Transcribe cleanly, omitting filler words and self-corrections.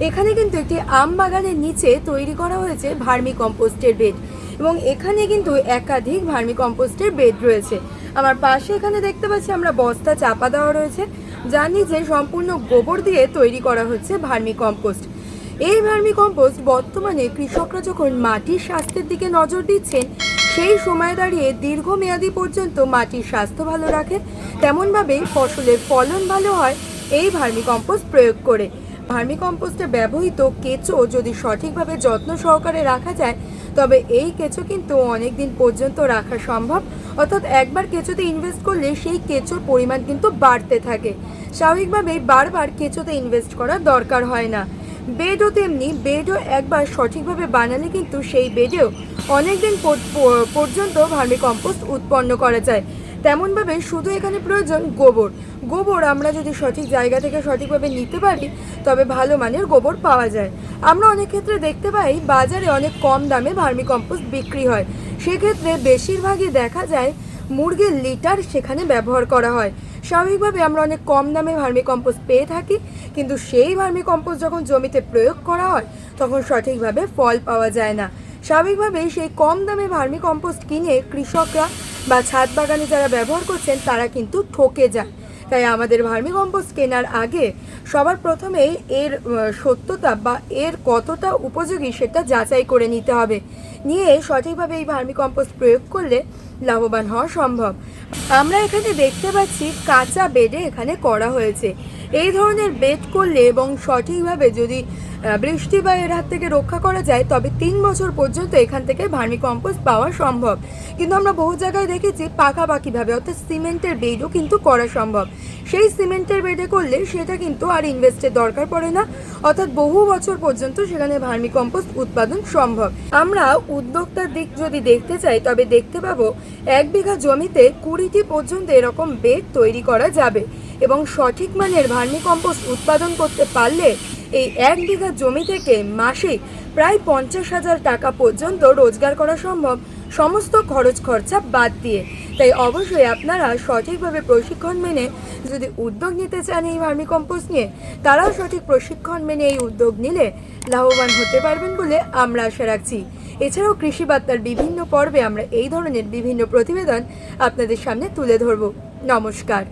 এখানে কিন্তু একটি আম বাগানের নিচে তৈরি করা হয়েছে ভার্মি কম্পোস্টের বেড এবং এখানে কিন্তু একাধিক ভার্মি কম্পোস্টের বেড রয়েছে। আমার পাশে এখানে দেখতে পাচ্ছি আমরা বস্তা চাপা দেওয়া রয়েছে, যার নিচে সম্পূর্ণ গোবর দিয়ে তৈরি করা হচ্ছে ভার্মি কম্পোস্ট। এই ভার্মি কম্পোস্ট বর্তমানে কৃষকরা যখন মাটির স্বাস্থ্যের দিকে নজর দিচ্ছেন, সেই সময় দাঁড়িয়ে দীর্ঘমেয়াদী পর্যন্ত মাটির স্বাস্থ্য ভালো রাখে, তেমনভাবেই ফসলের ফলন ভালো হয় এই ভার্মি কম্পোস্ট প্রয়োগ করে। ভার্মি কম্পোস্টে ব্যবহৃত কেঁচো যদি সঠিকভাবে যত্ন সহকারে রাখা যায়, তবে এই কেঁচো কিন্তু অনেক দিন পর্যন্ত রাখা সম্ভব। অর্থাৎ একবার কেঁচোতে ইনভেস্ট করলে সেই কেঁচোর পরিমাণ কিন্তু বাড়তে থাকে। স্বাভাবিকভাবেই বারবার কেঁচোতে ইনভেস্ট করার দরকার হয় না। বেডও তেমনি, বেডও একবার সঠিকভাবে বানালে কিন্তু সেই বেডেও অনেক দিন পর্যন্ত ভার্মি কম্পোস্ট উৎপন্ন করা যায়। তেমনভাবে শুধু এখানে প্রয়োজন গোবর আমরা যদি সঠিক জায়গা থেকে সঠিকভাবে নিতে পারি, তবে ভালো মানের গোবর পাওয়া যায়। আমরা অনেক ক্ষেত্রে দেখতে পাই বাজারে অনেক কম দামে ভার্মি কম্পোস্ট বিক্রি হয়, সেক্ষেত্রে বেশিরভাগই দেখা যায় মুরগির লিটার সেখানে ব্যবহার করা হয়। স্বাভাবিকভাবে আমরা অনেক কম দামে ভার্মি কম্পোস্ট পেয়ে থাকি, কিন্তু সেই ভার্মি কম্পোস্ট যখন জমিতে প্রয়োগ করা হয় তখন সঠিকভাবে ফল পাওয়া যায় না। স্বাভাবিকভাবেই সেই কম দামে ভার্মি কম্পোস্ট কিনে কৃষকরা বা ছাদ বাগানে যারা ব্যবহার করছেন তারা কিন্তু ঠকে যায়। তাই আমাদের ভার্মি কম্পোস্ট কেনার আগে সবার প্রথমেই এর সত্যতা বা এর কতটা উপযোগী সেটা যাচাই করে নিতে হবে। নিয়ে সঠিকভাবে এই ভার্মি কম্পোস্ট প্রয়োগ করলে লাভবান হওয়া সম্ভব। আমরা এখানে দেখতে পাচ্ছি কাঁচা বেডে এখানে করা হয়েছে। এই ধরনের বেড করলে এবং সঠিকভাবে যদি বৃষ্টি বা এর হাত থেকে রক্ষা করা যায়, তবে 3 বছর পর্যন্ত এখান থেকে ভার্মি কম্পোস্ট পাওয়া সম্ভব। কিন্তু আমরা বহু জায়গায় দেখেছি পাকাপাকিভাবে, অর্থাৎ সিমেন্টের বেডও কিন্তু করা সম্ভব। সেই সিমেন্টের বেডে করলে সেটা কিন্তু আর ইনভেস্টের দরকার পড়ে না, অর্থাৎ বহু বছর পর্যন্ত সেখানে ভার্মি কম্পোস্ট উৎপাদন সম্ভব। আমরা উদ্যোক্তার দিক যদি দেখতে চাই, তবে দেখতে পাবো 1 বিঘা জমিতে 20টি পর্যন্ত এরকম বেড তৈরি করা যাবে এবং সঠিক মানের ভার্মি কম্পোস্ট উৎপাদন করতে পারলে এই 1 বিঘা জমি থেকে মাসে প্রায় 50,000 টাকা পর্যন্ত রোজগার করা সম্ভব, সমস্ত খরচ খরচা বাদ দিয়ে। তাই অবশ্যই আপনারা সঠিকভাবে প্রশিক্ষণ মেনে যদি উদ্যোগ নিতে চান এই ভার্মি কম্পোস্ট নিয়ে, তারাও সঠিক প্রশিক্ষণ মেনে এই উদ্যোগ নিলে লাভবান হতে পারবেন বলে আমরা আশা রাখছি। এছাড়াও কৃষি বার্তার বিভিন্ন পর্বে আমরা এই ধরনের বিভিন্ন প্রতিবেদন আপনাদের সামনে তুলে ধরব। নমস্কার।